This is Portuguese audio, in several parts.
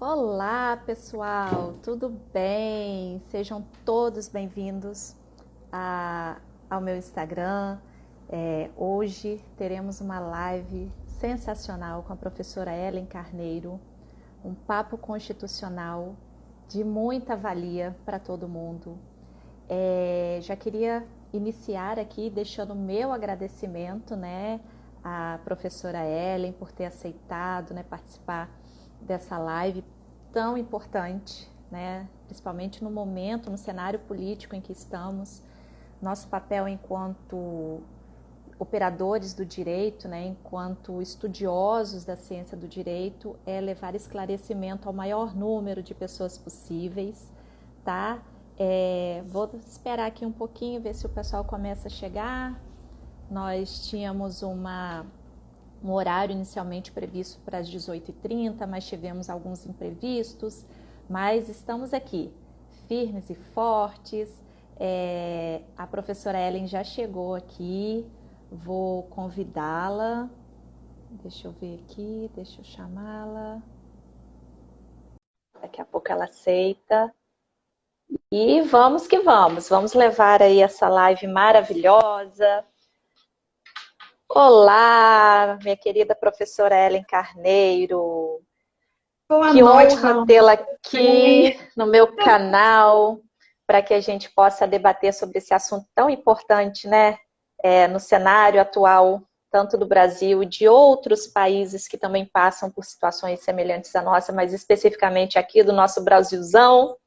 Olá, pessoal, tudo bem? Sejam todos bem-vindos ao meu Instagram. Hoje teremos uma live sensacional com a professora Ellen Carneiro, um papo constitucional de muita valia para todo mundo. Já queria iniciar aqui deixando o meu agradecimento, né, à professora Ellen por ter aceitado, né, participar dessa live tão importante, né, principalmente no momento, no cenário político em que estamos. Nosso papel enquanto operadores do direito, né, enquanto estudiosos da ciência do direito, é levar esclarecimento ao maior número de pessoas possíveis, tá? Vou esperar aqui um pouquinho, ver se o pessoal começa a chegar. Nós tínhamos um horário inicialmente previsto para as 18h30, mas tivemos alguns imprevistos, mas estamos aqui, firmes e fortes. A professora Ellen já chegou aqui, vou convidá-la. Deixa eu ver aqui, deixa eu chamá-la. Daqui a pouco ela aceita. E vamos que vamos levar aí essa live maravilhosa. Olá, minha querida professora Ellen Carneiro. Boa Que noite, honra tê-la aqui no meu canal, para que a gente possa debater sobre esse assunto tão importante, né? No cenário atual, tanto do Brasil e de outros países que também passam por situações semelhantes à nossa, mas especificamente aqui do nosso Brasilzão.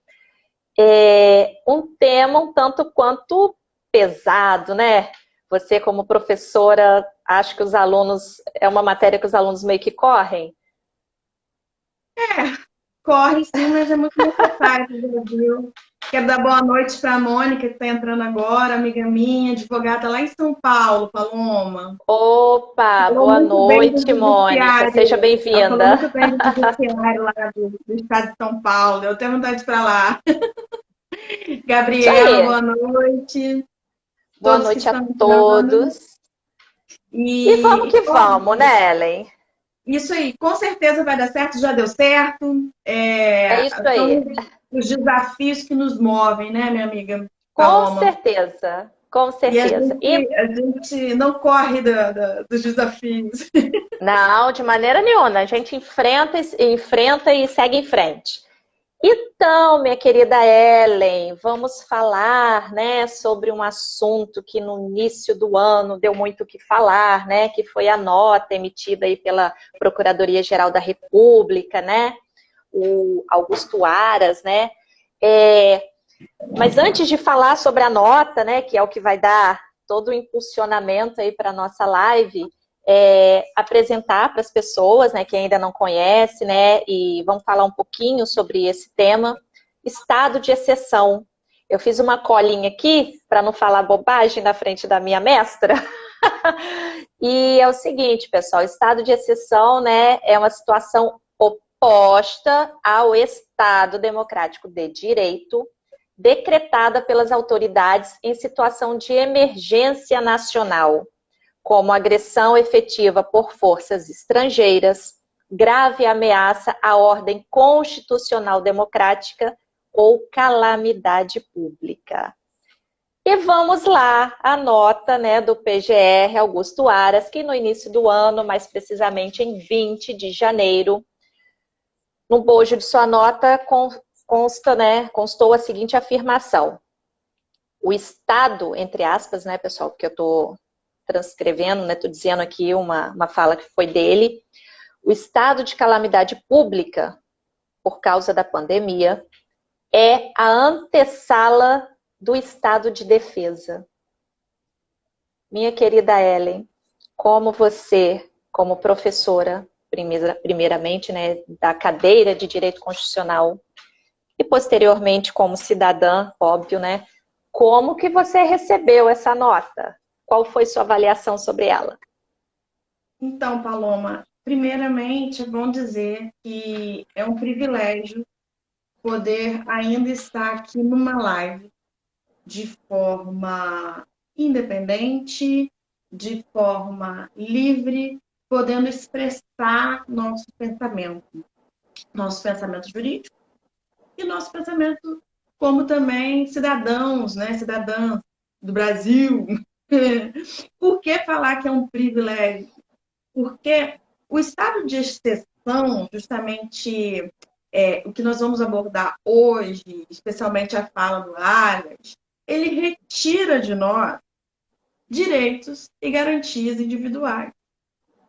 Um tema um tanto quanto pesado, né? Você, como professora, acha que é uma matéria que os alunos meio que correm? corre sim, mas é muito necessário para o Brasil. Quero dar boa noite para a Mônica, que está entrando agora, amiga minha, advogada lá em São Paulo, Paloma. Opa, Falou boa muito bem do noite, Mônica. Seja judiciário. Ela falou bem-vinda. muito bem do judiciário lá do estado de São Paulo. Eu tenho vontade de ir para lá. Isso Gabriela, aí. boa noite. Boa Todos que noite a estão entrando. todos. E E vamos, né, Ellen? isso aí, com certeza vai dar certo, já deu certo. É isso São aí. os desafios que nos movem, né, minha amiga Com Paloma? certeza, com E a certeza. E gente, a gente não corre dos desafios. não, de maneira nenhuma. A gente enfrenta e segue em frente. Então, minha querida Ellen, vamos falar, né, sobre um assunto que no início do ano deu muito o que falar, né, que foi a nota emitida aí pela Procuradoria-Geral da República, né, o Augusto Aras, né. Mas antes de falar sobre a nota, né, que é o que vai dar todo o impulsionamento aí para a nossa live, apresentar para as pessoas, né, que ainda não conhecem, né, e vamos falar um pouquinho sobre esse tema, estado de exceção. Eu fiz uma colinha aqui, para não falar bobagem na frente da minha mestra, e é o seguinte, pessoal, estado de exceção, né, é uma situação oposta ao Estado democrático de direito, decretada pelas autoridades em situação de emergência nacional, como agressão efetiva por forças estrangeiras, grave ameaça à ordem constitucional democrática ou calamidade pública. E vamos lá, a nota, né, do PGR Augusto Aras, que no início do ano, mais precisamente em 20 de janeiro, no bojo de sua nota constou a seguinte afirmação: o Estado, entre aspas, né, pessoal, porque eu estou transcrevendo, né, estou dizendo aqui uma fala que foi dele, o estado de calamidade pública, por causa da pandemia, é a antessala do estado de defesa. Minha querida Ellen, como você, como professora, primeiramente, né, da cadeira de Direito Constitucional, e posteriormente como cidadã, óbvio, né, como que você recebeu essa nota? Qual foi sua avaliação sobre ela? Então, Paloma, primeiramente, é bom dizer que é um privilégio poder ainda estar aqui numa live de forma independente, de forma livre, podendo expressar nosso pensamento. nosso pensamento jurídico e nosso pensamento como também cidadãos, né? Cidadãs do Brasil. Por que falar que é um privilégio? Porque o estado de exceção, justamente o que nós vamos abordar hoje, especialmente a fala do Arias, ele retira de nós direitos e garantias individuais.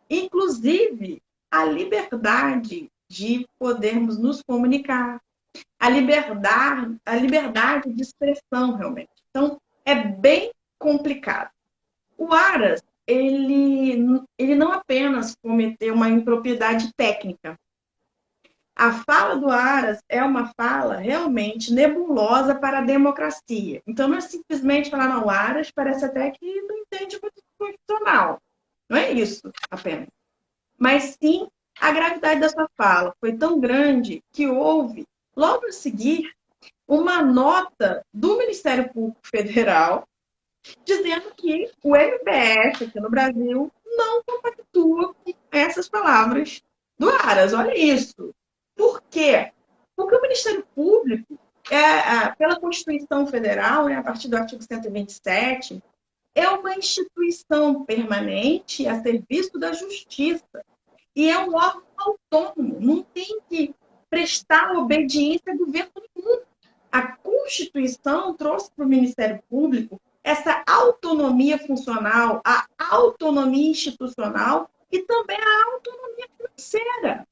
Inclusive, a liberdade de podermos nos comunicar, a liberdade de expressão, realmente. Então, é bem complicado. O Aras, ele não apenas cometeu uma impropriedade técnica. A fala do Aras é uma fala realmente nebulosa para a democracia. Então, não é simplesmente falar, não, o Aras parece até que não entende muito constitucional. Não é isso apenas. Mas sim, a gravidade da sua fala foi tão grande que houve, logo a seguir, uma nota do Ministério Público Federal dizendo que o MPF aqui no Brasil não compactua com essas palavras do Aras. Olha isso. Por quê? Porque o Ministério Público, pela Constituição Federal, a partir do artigo 127, é uma instituição permanente a serviço da justiça. E é um órgão autônomo, não tem que prestar obediência a governo nenhum. A Constituição trouxe para o Ministério Público essa autonomia funcional, a autonomia institucional e também a autonomia financeira.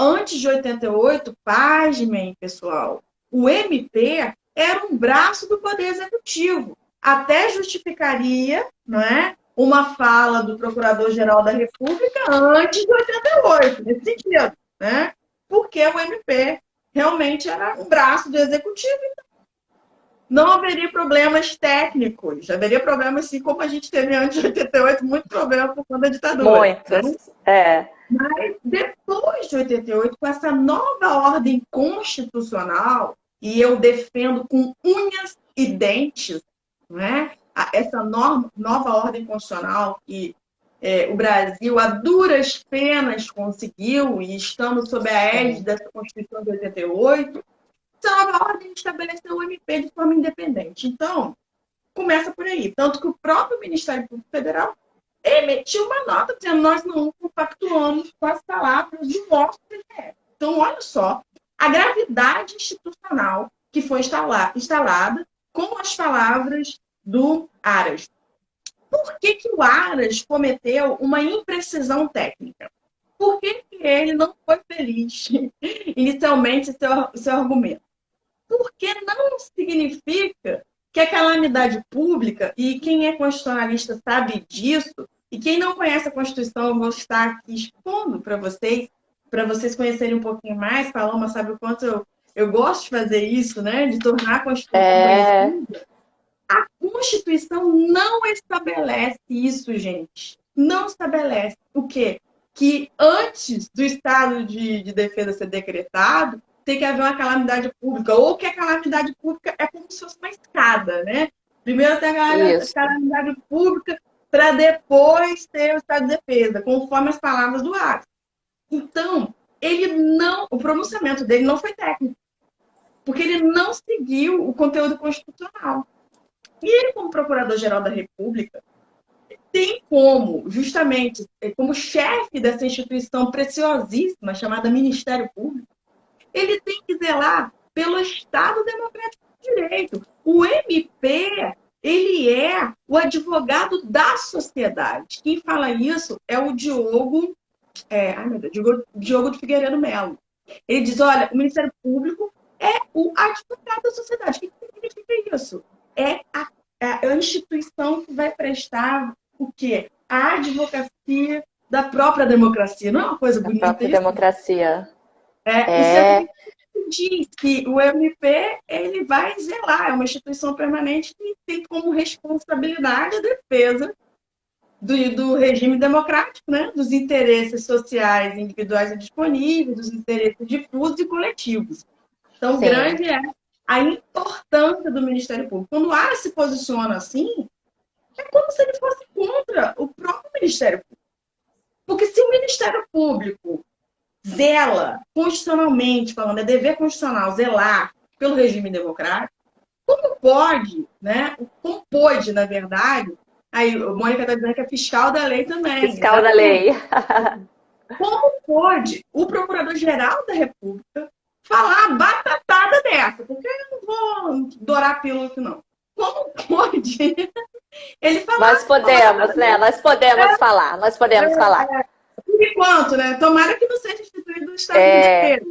Antes de 88, pasmem, pessoal, o MP era um braço do Poder Executivo. Até justificaria, não é, uma fala do Procurador-Geral da República antes de 88, nesse sentido, né? Porque o MP realmente era um braço do Executivo, então não haveria problemas técnicos, haveria problemas, assim, como a gente teve antes de 88, muito problema por conta da ditadura. Muitos, né? Mas depois de 88, com essa nova ordem constitucional, e eu defendo com unhas e dentes, né, essa nova ordem constitucional que o Brasil, a duras penas, conseguiu, e estamos sob a égide dessa Constituição de 88, essa nova ordem estabeleceu o MP de forma independente. Então, começa por aí. Tanto que o próprio Ministério Público Federal emitiu uma nota dizendo nós não compactuamos com as palavras do nosso TRF. Então, olha só, a gravidade institucional que foi instalada com as palavras do Aras. Por que o Aras cometeu uma imprecisão técnica? Por que ele não foi feliz inicialmente seu argumento? Porque não significa que a calamidade pública, e quem é constitucionalista sabe disso, e quem não conhece a Constituição, eu vou estar aqui expondo para vocês conhecerem um pouquinho mais. Paloma sabe o quanto eu gosto de fazer isso, né? De tornar a Constituição conhecida. A Constituição não estabelece isso, gente. Não estabelece o quê? Que antes do estado de defesa ser decretado, tem que haver uma calamidade pública, ou que a calamidade pública é como se fosse uma escada, né? Primeiro tem a calamidade pública para depois ter o estado de defesa, conforme as palavras do Aras. Então, o pronunciamento dele não foi técnico, porque ele não seguiu o conteúdo constitucional. E ele, como Procurador-Geral da República, tem como, justamente, como chefe dessa instituição preciosíssima chamada Ministério Público, ele tem que zelar pelo Estado Democrático de Direito. O MP, ele é o advogado da sociedade. Quem fala isso é o Diogo de Figueiredo Melo. Ele diz, olha, o Ministério Público é o advogado da sociedade. O que significa isso? É a instituição que vai prestar o quê? A advocacia da própria democracia. Não é uma coisa bonita? A própria democracia. O diz que o MP ele vai zelar, é uma instituição permanente que tem como responsabilidade a defesa do regime democrático, né? Dos interesses sociais individuais e disponíveis, dos interesses difusos e coletivos. Então, grande é a importância do Ministério Público. Quando o Aras se posiciona assim, é como se ele fosse contra o próprio Ministério Público. Porque se o Ministério Público zela, constitucionalmente falando, é dever constitucional zelar pelo regime democrático, como pode, né? Como pode, na verdade, aí a Mônica está dizendo que é fiscal da lei também. Fiscal da lei. Como pode o Procurador-Geral da República falar batatada dessa? Porque eu não vou dourar a pílula aqui, não. Como pode ele falar? Nós podemos, né? Nós podemos falar. Nós podemos falar. Por enquanto, né? Tomara que não seja instituído o Estado de Defesa.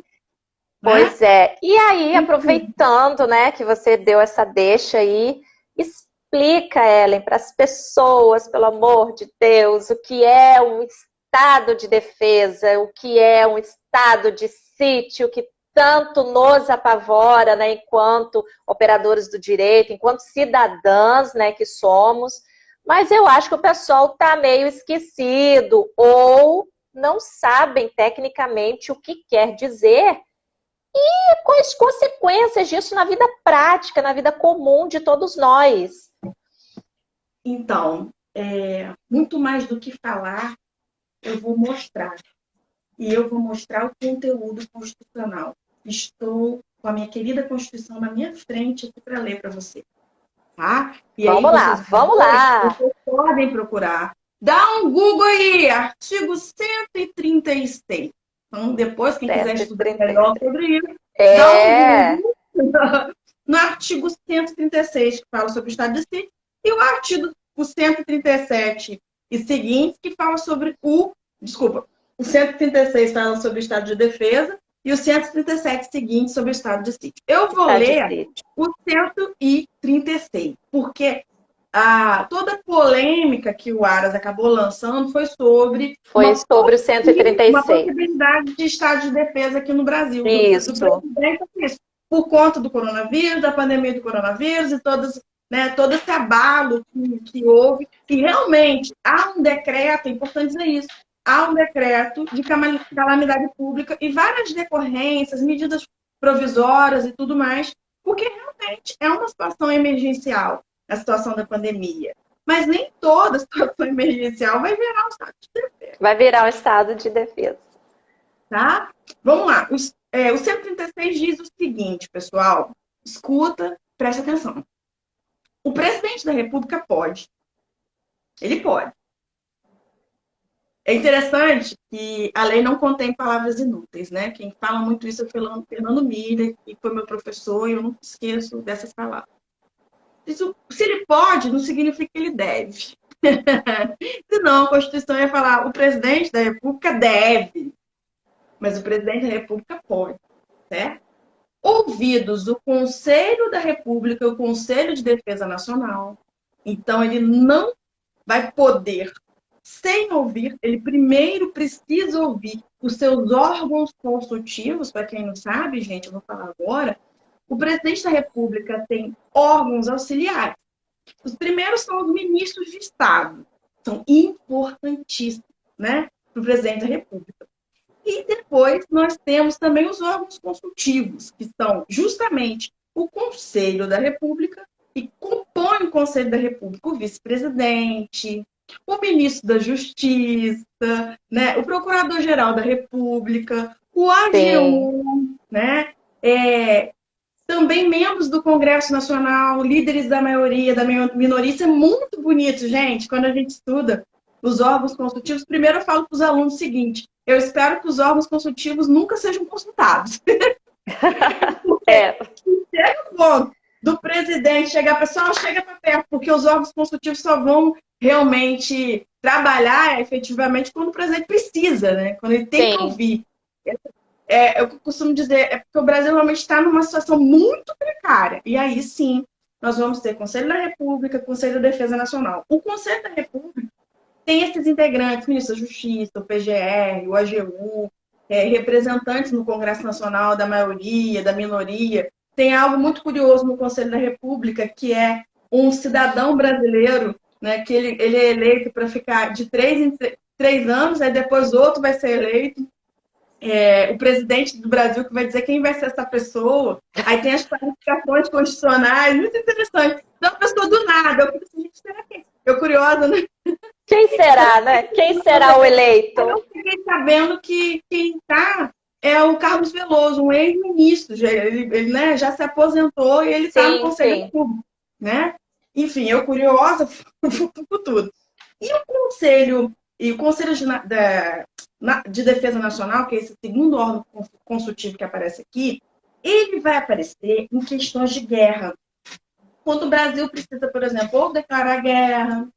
Pois é. E aí, aproveitando, né, que você deu essa deixa aí, explica, Ellen, para as pessoas, pelo amor de Deus, o que é um estado de defesa, o que é um estado de sítio, que tanto nos apavora, né, enquanto operadores do direito, enquanto cidadãs, né, que somos. Mas eu acho que o pessoal está meio esquecido ou não sabem tecnicamente o que quer dizer e quais as consequências disso na vida prática, na vida comum de todos nós. Então, muito mais do que falar, eu vou mostrar. E eu vou mostrar o conteúdo constitucional. Estou com a minha querida Constituição na minha frente aqui para ler para você. Tá? E vamos aí, lá, vamos lá. Vocês podem procurar. Dá um Google aí, artigo 136. Então, depois, quem quiser estudar melhor sobre isso, dá um Google no artigo 136, que fala sobre o Estado de Sítio, e o artigo 137 e seguintes, que fala sobre o 136 fala sobre o Estado de Defesa e o 137 seguinte sobre o Estado de Sítio. Eu vou ler o 136, porque toda a polêmica que o Aras acabou lançando foi sobre o 136. Uma possibilidade de Estado de Defesa aqui no Brasil. Isso. Por conta do coronavírus, da pandemia do coronavírus e todo esse abalo que houve. E realmente há um decreto, é importante dizer isso, há um decreto de calamidade pública e várias decorrências, medidas provisórias e tudo mais, porque realmente é uma situação emergencial, a situação da pandemia. Mas nem toda situação emergencial vai virar um estado de defesa. Vai virar um estado de defesa. Tá? Vamos lá. O 136 diz o seguinte, pessoal. Escuta, preste atenção. O presidente da República pode. Ele pode. É interessante que a lei não contém palavras inúteis, né? Quem fala muito isso é o Fernando Miller, que foi meu professor, e eu não esqueço dessas palavras. Se ele pode, não significa que ele deve. Senão a Constituição ia falar, o presidente da República deve, mas o presidente da República pode, certo? Ouvidos o Conselho da República e o Conselho de Defesa Nacional, então ele não vai poder, sem ouvir, ele primeiro precisa ouvir os seus órgãos consultivos, para quem não sabe, gente, eu vou falar agora, o presidente da República tem órgãos auxiliares. Os primeiros são os ministros de Estado. São importantíssimos, né, para o presidente da República. E depois nós temos também os órgãos consultivos, que são justamente o Conselho da República, e compõe o Conselho da República o vice-presidente, o ministro da Justiça, né, o Procurador-Geral da República, o AGU, né, também membros do Congresso Nacional, líderes da maioria, da minoria. Isso é muito bonito, gente, quando a gente estuda os órgãos consultivos. Primeiro eu falo para os alunos o seguinte, eu espero que os órgãos consultivos nunca sejam consultados. Chega o ponto do presidente chegar, pessoal, chega para perto, porque os órgãos consultivos só vão realmente trabalhar efetivamente quando o presidente precisa, né? Quando ele tem que ouvir. Eu costumo dizer, é porque o Brasil realmente está numa situação muito precária. E aí sim, nós vamos ter Conselho da República, Conselho da Defesa Nacional. O Conselho da República tem esses integrantes, ministro da Justiça, o PGR, o AGU, representantes no Congresso Nacional da maioria, da minoria. Tem algo muito curioso no Conselho da República, que é um cidadão brasileiro, né, que ele é eleito para ficar de 3 em 3 anos, aí depois outro vai ser eleito. O presidente do Brasil que vai dizer quem vai ser essa pessoa. Aí tem as qualificações constitucionais, muito interessante. Então, a pessoa do nada, eu fico assim, gente, será que eu curiosa, né? Quem será, né? Quem será o eleito? Eu fiquei sabendo que quem está é o Carlos Veloso, um ex-ministro. Ele, né, já se aposentou e ele está no Sim, Conselho sim. Público, né? Enfim, eu curiosa por tudo. E o Conselho de Defesa Nacional, que é esse segundo órgão consultivo que aparece aqui, ele vai aparecer em questões de guerra. Quando o Brasil precisa, por exemplo, ou declarar guerra,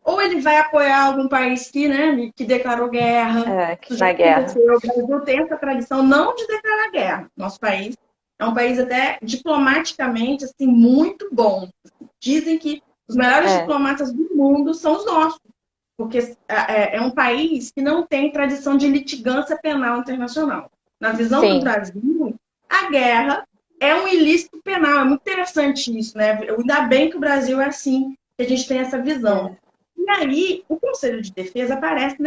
ou ele vai apoiar algum país que, né, que declarou guerra. Que Isso já na guerra. aconteceu. O Brasil tem essa tradição não de declarar guerra. Nosso país é um país até diplomaticamente assim, muito bom. Dizem que os melhores diplomatas do mundo são os nossos, porque é um país que não tem tradição de litigância penal internacional. Na visão do Sim. Brasil, a guerra é um ilícito penal. É muito interessante isso, né? Ainda bem que o Brasil é assim, que a gente tem essa visão. E aí, o Conselho de Defesa aparece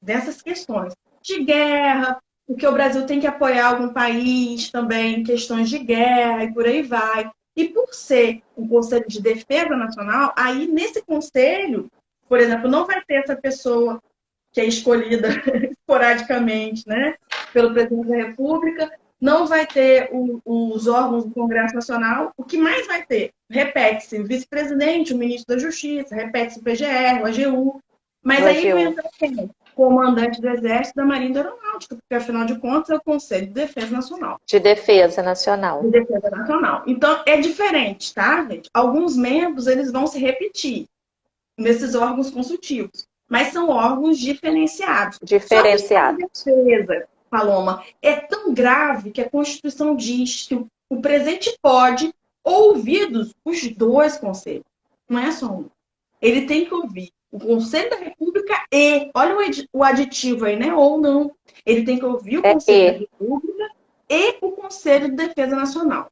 dessas questões de guerra, porque o Brasil tem que apoiar algum país também em questões de guerra e por aí vai. E por ser um Conselho de Defesa Nacional, aí nesse conselho, por exemplo, não vai ter essa pessoa que é escolhida esporadicamente, né, pelo presidente da República, não vai ter os órgãos do Congresso Nacional. O que mais vai ter? Repete-se o vice-presidente, o ministro da Justiça, repete-se o PGR, o AGU. Mas aí vai entrar quem? Comandante do Exército, da Marinha e da Aeronáutica, porque afinal de contas é o Conselho de Defesa Nacional. De Defesa Nacional. De Defesa Nacional. Então é diferente, tá, gente? Alguns membros eles vão se repetir nesses órgãos consultivos, mas são órgãos diferenciados. Diferenciados. Só que a defesa, Paloma, é tão grave que a Constituição diz que o presidente pode ouvir os dois conselhos, não é só um. Ele tem que ouvir o Conselho da República e, olha o aditivo aí, né? Ou não. Ele tem que ouvir o Conselho da República e o Conselho de Defesa Nacional.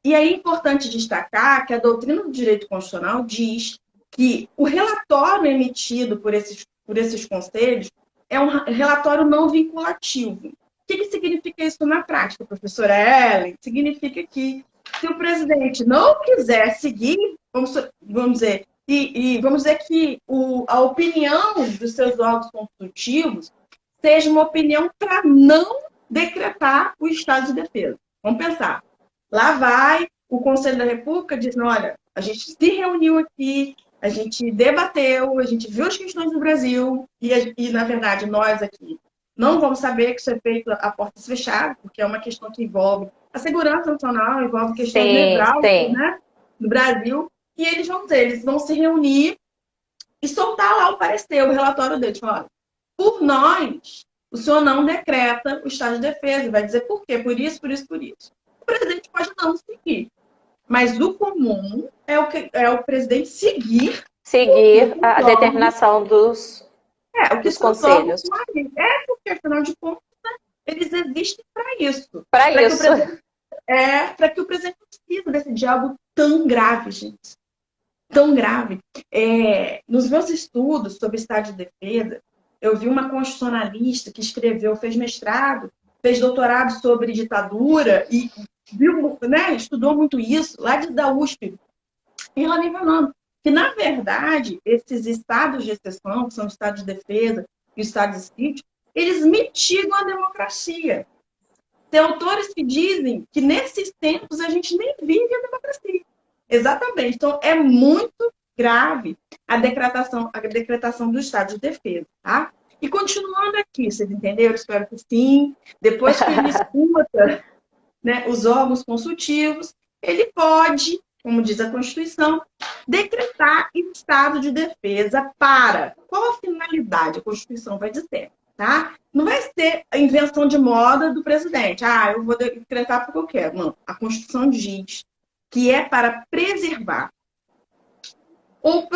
E aí é importante destacar que a doutrina do direito constitucional diz que o relatório emitido por esses conselhos é um relatório não vinculativo. O que significa isso na prática, professora Ellen? Significa que se o presidente não quiser seguir, vamos dizer, vamos dizer que a opinião dos seus órgãos consultivos seja uma opinião para não decretar o estado de defesa. Vamos pensar. Lá vai o Conselho da República dizendo, olha, a gente se reuniu aqui, a gente debateu, a gente viu as questões do Brasil e na verdade, nós aqui não vamos saber que isso é feito a portas fechadas, porque é uma questão que envolve a segurança nacional, envolve questões nevrálgicas, né, do Brasil. E eles vão se reunir e soltar lá o parecer, o relatório deles. Falar, por nós, o senhor não decreta o estado de defesa. E vai dizer por quê? Por isso, por isso, por isso. O presidente pode não seguir. Mas o comum é o presidente seguir a determinação dos conselhos. Porque, afinal de contas, eles existem para isso. Para isso. Para que o presidente não precisa decidir algo tão grave, gente. Tão grave. Nos meus estudos sobre estado de defesa, eu vi uma constitucionalista que escreveu, fez mestrado, fez doutorado sobre ditadura e viu, né, estudou muito isso, lá da USP. E ela me falando que, na verdade, esses estados de exceção, que são o estado de defesa e o estado de sítio, eles mitigam a democracia. Tem autores que dizem que, nesses tempos, a gente nem vive a democracia. Exatamente. Então, é muito grave a decretação do estado de defesa, tá? E continuando aqui, vocês entenderam? Espero que sim. Depois que ele escuta, né, os órgãos consultivos, ele pode, como diz a Constituição, decretar estado de defesa para... Qual a finalidade? A Constituição vai dizer, tá? Não vai ser a invenção de moda do presidente. Eu vou decretar porque eu quero. Não. A Constituição diz que é para preservar ou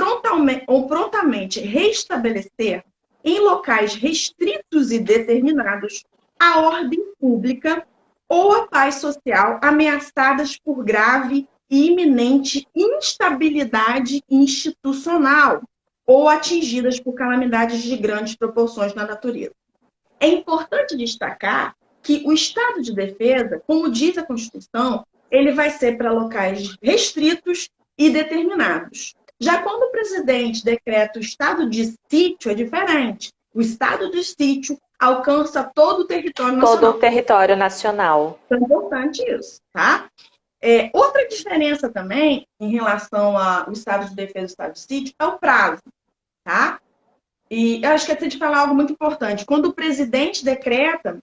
prontamente restabelecer em locais restritos e determinados a ordem pública ou a paz social ameaçadas por grave e iminente instabilidade institucional ou atingidas por calamidades de grandes proporções na natureza. É importante destacar que o estado de defesa, como diz a Constituição, ele vai ser para locais restritos e determinados. Já quando o presidente decreta o estado de sítio, é diferente. O estado de sítio alcança todo o território Todo o nacional. território nacional. É importante isso, tá? Outra diferença também em relação ao estado de defesa e estado de sítio é o prazo, tá? E eu acho que é de falar algo muito importante. Quando o presidente decreta,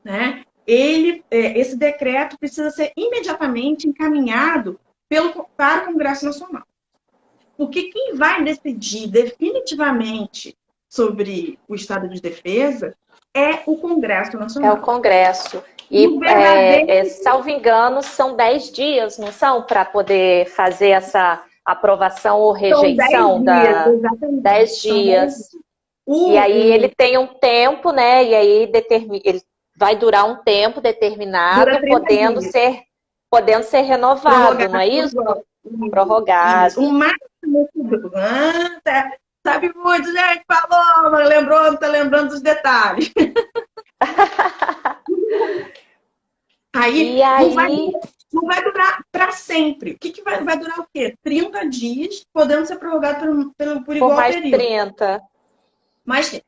né, esse decreto precisa ser imediatamente encaminhado para o Congresso Nacional. Porque quem vai decidir definitivamente sobre o estado de defesa é o Congresso É Nacional. o Congresso. E, salvo engano, são 10 dias, não são? Para poder fazer essa aprovação ou rejeição? São 10 dias, exatamente. 10 dias. E aí ele tem um tempo, né? E aí ele vai durar um tempo determinado, podendo ser renovado, não é isso? Prorrogado. O máximo que sabe muito, gente, falou, mas lembrou, não tá lembrando dos detalhes. Aí, não vai durar para sempre. O que vai durar o quê? 30 dias, podendo ser prorrogado por igual mais período. 30. Mas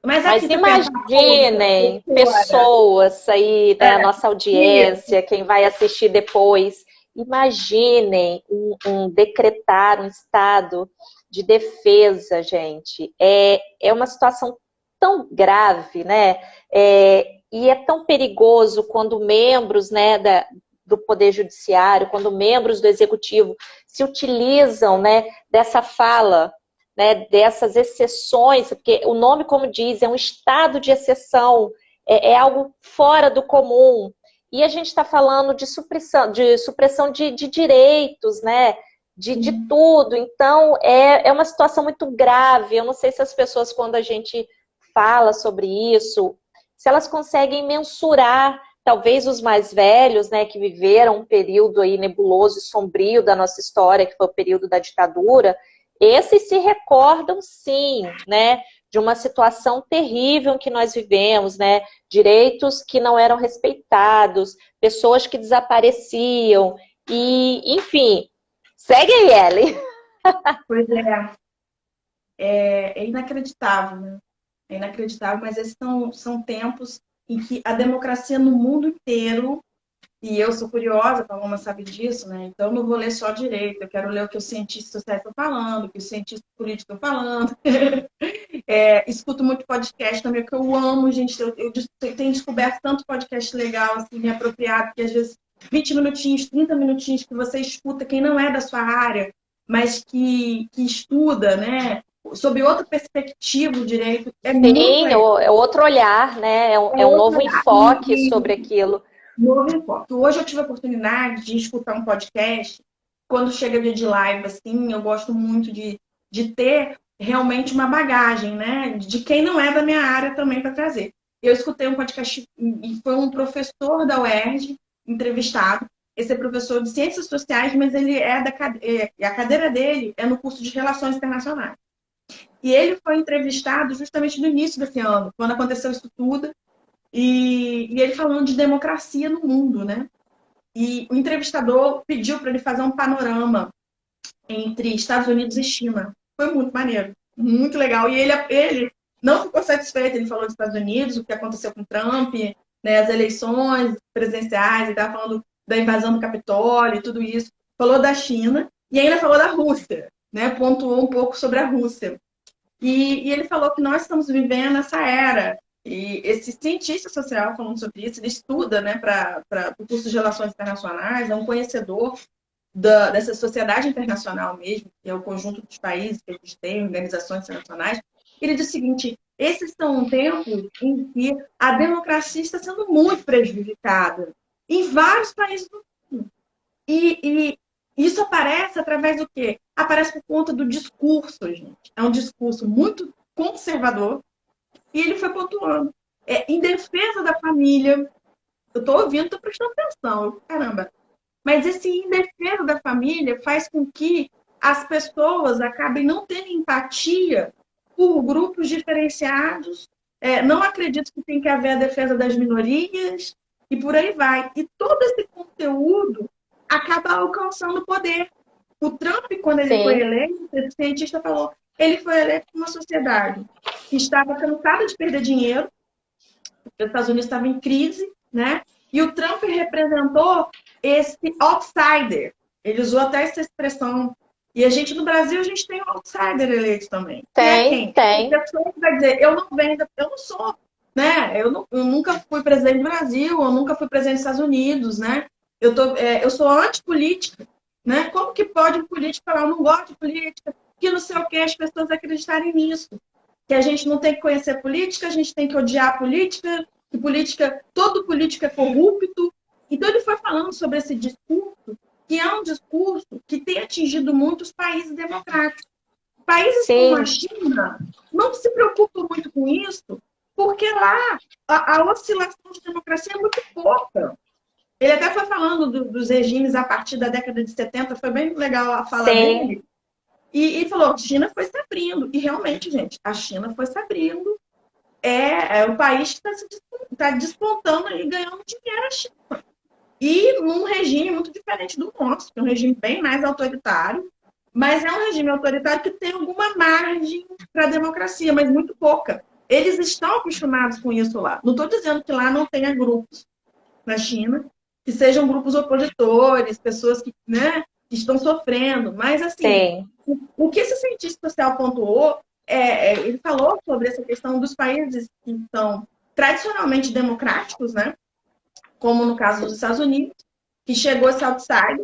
imaginem pessoas aí, né, a nossa audiência, quem vai assistir depois, imaginem decretar um estado de defesa, gente. É uma situação tão grave, né? E é tão perigoso quando membros, né, do Poder Judiciário, quando membros do Executivo se utilizam, né, dessa fala, né, dessas exceções, porque o nome, como diz, é um estado de exceção, é algo fora do comum. E a gente está falando de supressão de direitos, né, de tudo. Então, é uma situação muito grave. Eu não sei se as pessoas, quando a gente fala sobre isso, se elas conseguem mensurar, talvez os mais velhos, né, que viveram um período aí nebuloso e sombrio da nossa história, que foi o período da ditadura, esses se recordam, sim, né, de uma situação terrível que nós vivemos, né, direitos que não eram respeitados, pessoas que desapareciam, e, enfim, segue aí, Ellen. Pois é inacreditável, né? É inacreditável, mas esses são tempos em que a democracia no mundo inteiro, e eu sou curiosa, a Paloma sabe disso, né? Então eu não vou ler só direito, eu quero ler o que os cientistas sociais estão falando, o que os cientistas políticos estão falando. Escuto muito podcast também, que eu amo, gente. Eu tenho descoberto tanto podcast legal, assim, me apropriado, que às vezes 20 minutinhos, 30 minutinhos que você escuta quem não é da sua área, mas que estuda, né? Sob outra perspectiva, o direito é muito legal. É outro olhar, né? É um novo enfoque sobre aquilo. Novo enfoque. Hoje eu tive a oportunidade de escutar um podcast. Quando chega dia de live, assim, eu gosto muito de ter realmente uma bagagem, né? De quem não é da minha área também para trazer. Eu escutei um podcast e foi um professor da UERJ entrevistado. Esse é professor de Ciências Sociais, mas ele a cadeira dele é no curso de Relações Internacionais. E ele foi entrevistado justamente no início desse ano, quando aconteceu isso tudo, e ele falando de democracia no mundo, né? E o entrevistador pediu para ele fazer um panorama entre Estados Unidos e China. Foi muito maneiro, muito legal. E ele não ficou satisfeito, ele falou dos Estados Unidos, o que aconteceu com Trump, né, as eleições presidenciais, ele estava falando da invasão do Capitólio e tudo isso. Falou da China e ainda falou da Rússia, né? Pontuou um pouco sobre a Rússia. E ele falou que nós estamos vivendo essa era. E esse cientista social falando sobre isso, ele estuda, né, para o curso de Relações Internacionais, é um conhecedor dessa sociedade internacional mesmo, que é o conjunto dos países que a gente tem, organizações internacionais. Ele diz o seguinte: esses são tempos em que a democracia está sendo muito prejudicada em vários países do mundo. E isso aparece através do quê? Aparece por conta do discurso, gente. É um discurso muito conservador e ele foi pontuando. Em defesa da família. Eu estou ouvindo, estou prestando atenção. Caramba. Mas esse em defesa da família faz com que as pessoas acabem não tendo empatia por grupos diferenciados. Não acredito que tem que haver a defesa das minorias e por aí vai. E todo esse conteúdo acaba alcançando o poder. O Trump, quando ele foi Sim, eleito, o cientista falou, ele foi eleito por uma sociedade que estava cansada de perder dinheiro, porque os Estados Unidos estavam em crise, né? E o Trump representou esse outsider. Ele usou até essa expressão. E a gente, no Brasil, a gente tem um outsider eleito também. Que é tem, quem? A tem. pessoa que vai dizer, eu não venho, eu não sou, né? Eu nunca fui presidente do Brasil, eu nunca fui presidente dos Estados Unidos, né? Eu sou antipolítica, né? Como que pode um político falar, eu não gosto de política, que não sei o que, as pessoas acreditarem nisso? Que a gente não tem que conhecer política, a gente tem que odiar a política, que política, todo político é corrupto. Então ele foi falando sobre esse discurso, que é um discurso que tem atingido muitos países democráticos. Países como a Sim, China não se preocupam muito com isso, porque lá a oscilação de democracia é muito pouca. Ele até foi falando dos regimes a partir da década de 70, foi bem legal a fala sim, dele. E falou, a China foi se abrindo. E realmente, gente, a China foi se abrindo. É o país que está despontando e ganhando dinheiro a China. E num regime muito diferente do nosso, que é um regime bem mais autoritário, mas é um regime autoritário que tem alguma margem para a democracia, mas muito pouca. Eles estão acostumados com isso lá. Não estou dizendo que lá não tenha grupos na China, que sejam grupos opositores, pessoas que, né, que estão sofrendo, mas assim, sim. o que esse cientista social pontuou, ele falou sobre essa questão dos países que são tradicionalmente democráticos, né? Como no caso dos Estados Unidos, que chegou esse outsider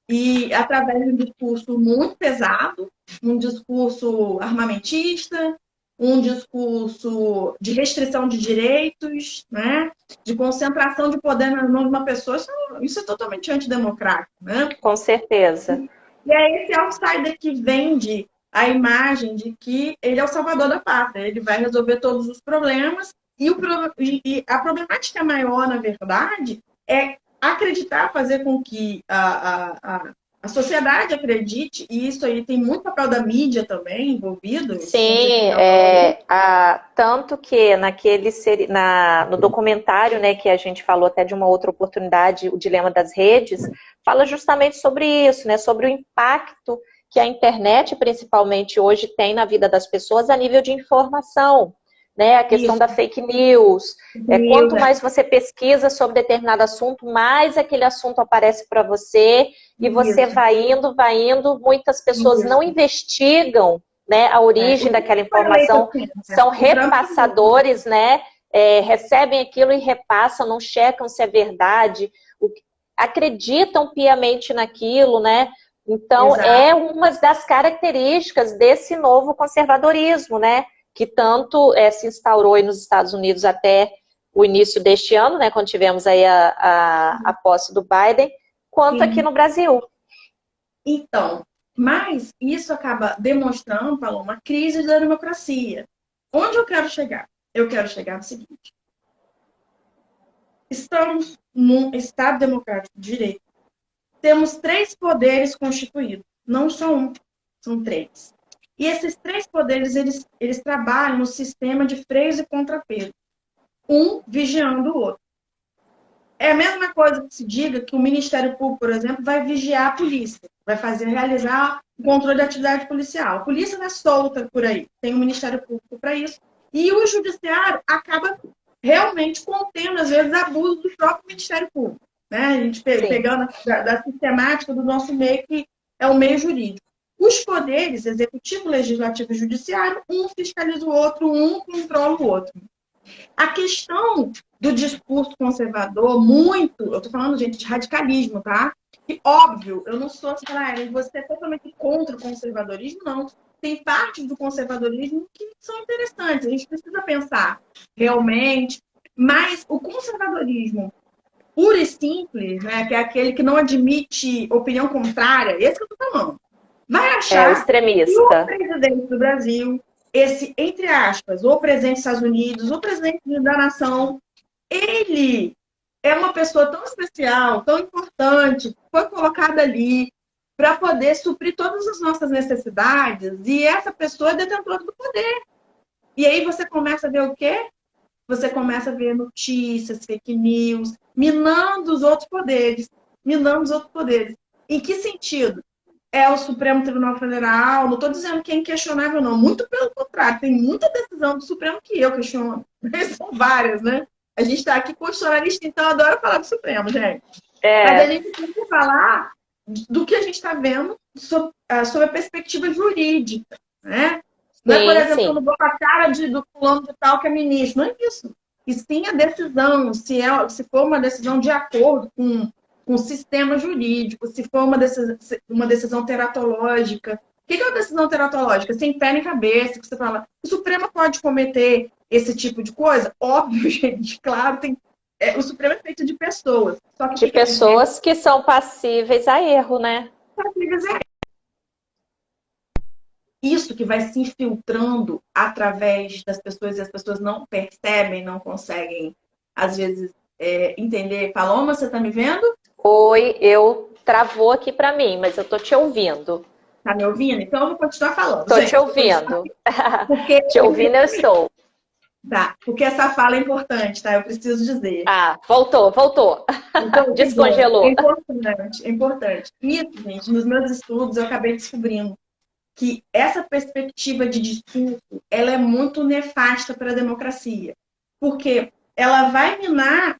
e através de um discurso muito pesado, um discurso armamentista, um discurso de restrição de direitos, né? De concentração de poder nas mãos de uma pessoa, isso é totalmente antidemocrático, né? Com certeza. E é esse outsider que vende a imagem de que ele é o salvador da pátria, ele vai resolver todos os problemas. E a problemática maior, na verdade, é acreditar, fazer com que a sociedade acredite, e isso aí tem muito papel da mídia também envolvido, esse cientista Sim, falou. tanto que no documentário, né, que a gente falou até de uma outra oportunidade, o Dilema das Redes, fala justamente sobre isso, né, sobre o impacto que a internet, principalmente hoje, tem na vida das pessoas a nível de informação, né, a questão Isso, da fake news. news, Quanto mais você pesquisa sobre determinado assunto, mais aquele assunto aparece para você, e você isso, vai indo, muitas pessoas não isso. investigam, né, a origem O Trump daquela foi eleito informação, assim, né? são O Trump foi eleito. repassadores, né, recebem aquilo e repassam, não checam se é verdade, acreditam piamente naquilo, né? Então, é Exato. uma das características desse novo conservadorismo, né? Que tanto se instaurou aí nos Estados Unidos até o início deste ano, né? Quando tivemos aí a posse do Biden, quanto aqui Sim. no Brasil. Então, mas isso acaba demonstrando, Paulo, uma crise da democracia. Onde eu quero chegar? Eu quero chegar no seguinte: estamos num Estado democrático de direito. Temos três poderes constituídos, não só um, são três. E esses três poderes, eles trabalham no sistema de freios e contrapesos, um vigiando o outro. É a mesma coisa que se diga que o Ministério Público, por exemplo, vai vigiar a polícia, vai realizar o controle da atividade policial. A polícia não é solta por aí, tem o Ministério Público para isso. E o Judiciário acaba realmente contendo, às vezes, abuso do próprio Ministério Público. Né? A gente Sim, pegando da sistemática do nosso meio, que é o meio jurídico. Os poderes, executivo, legislativo e judiciário, um fiscaliza o outro, um controla o outro. A questão do discurso conservador, muito, eu estou falando, gente, de radicalismo, tá? E, óbvio, eu não sou assim, você é totalmente contra o conservadorismo, não. Tem partes do conservadorismo que são interessantes, a gente precisa pensar realmente, mas o conservadorismo puro e simples, né, que é aquele que não admite opinião contrária, esse que eu estou falando, vai é o achar que o extremista. presidente do Brasil, esse, entre aspas, o presidente dos Estados Unidos, o presidente da nação, ele é uma pessoa tão especial, tão importante, foi colocada ali para poder suprir todas as nossas necessidades, e essa pessoa é detentora do poder. E aí você começa a ver o quê? Você começa a ver notícias, fake news, minando os outros poderes. Minando os outros poderes. Em que sentido? é o Supremo Tribunal Federal. Não estou dizendo que é inquestionável, não. Muito pelo contrário. Tem muita decisão do Supremo que eu questiono. São várias, né? A gente está aqui constitucionalista, então adora falar do Supremo, gente. Mas a gente tem que falar do que a gente está vendo sob a perspectiva jurídica, né? Não é, por exemplo, quando eu vou com a cara do fulano de tal que é ministro. Não é isso. E sim a decisão, se for uma decisão de acordo com o sistema jurídico, se for uma decisão teratológica. O que é uma decisão teratológica? Sem pé nem cabeça, que você fala, o Supremo pode cometer esse tipo de coisa? Óbvio, gente, claro, o Supremo é feito de pessoas. Só que pessoas que são passíveis a erro, né? Passíveis a erro. Isso que vai se infiltrando através das pessoas e as pessoas não percebem, não conseguem, às vezes, entender. Paloma, você está me vendo? Oi, travou aqui para mim, mas eu tô te ouvindo. Tá me ouvindo? Então eu vou continuar falando. Tô te ouvindo. Porque te ouvindo eu estou. Tá, porque essa fala é importante, tá? Eu preciso dizer. Ah, voltou. Então, descongelou. É importante. Isso, gente, nos meus estudos eu acabei descobrindo que essa perspectiva de discurso, ela é muito nefasta para a democracia. Porque ela vai minar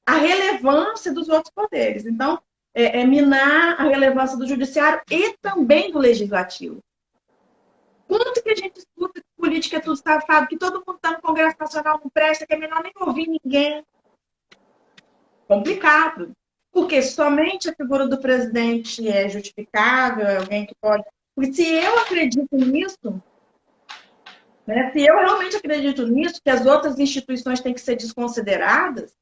a relevância dos outros poderes. Então, minar a relevância do judiciário e também do legislativo. Quanto que a gente escuta que política é tudo safado, que todo mundo está no Congresso Nacional, não presta, que é melhor nem ouvir ninguém. Complicado. Porque somente a figura do presidente é justificável, é alguém que pode... Porque se eu acredito nisso, né, se eu realmente acredito nisso, que as outras instituições têm que ser desconsideradas,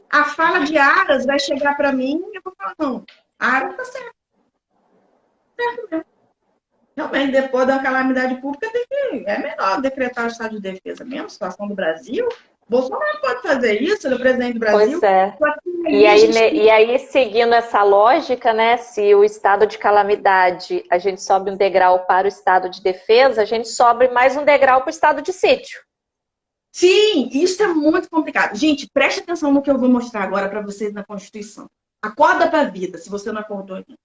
a fala de Aras vai chegar para mim e eu vou falar, não, Aras está certo. Certo mesmo. Realmente, depois da calamidade pública, é melhor decretar o estado de defesa mesmo, situação do Brasil. Bolsonaro pode fazer isso, ele é o presidente do Brasil. Pois é. E aí, seguindo essa lógica, né, se o estado de calamidade, a gente sobe um degrau para o estado de defesa, a gente sobe mais um degrau para o estado de sítio. Sim, isso é muito complicado. Gente, preste atenção no que eu vou mostrar agora para vocês na Constituição. Acorda para a vida, se você não acordou ainda.